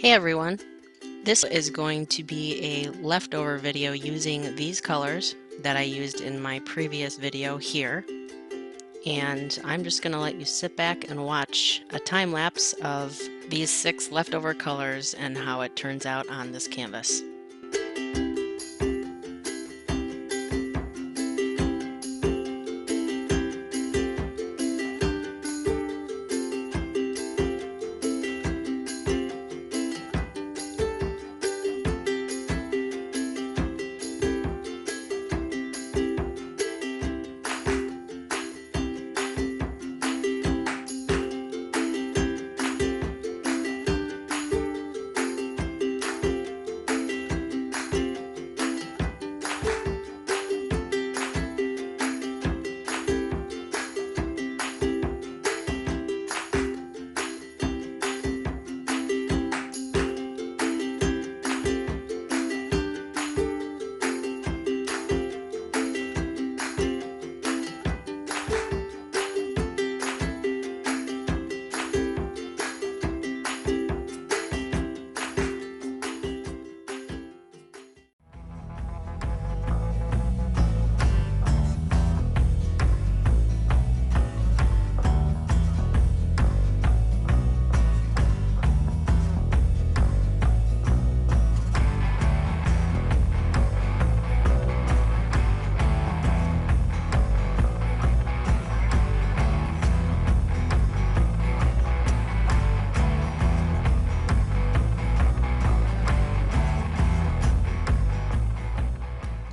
Hey everyone, this is going to be a leftover video using these colors that I used in my previous video here, and I'm just going to let you sit back and watch a time lapse of these 6 leftover colors and how it turns out on this canvas.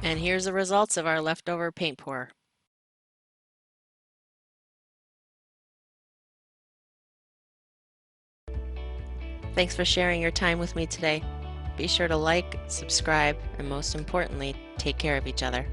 And here's the results of our leftover paint pour. Thanks for sharing your time with me today. Be sure to like, subscribe, and most importantly, take care of each other.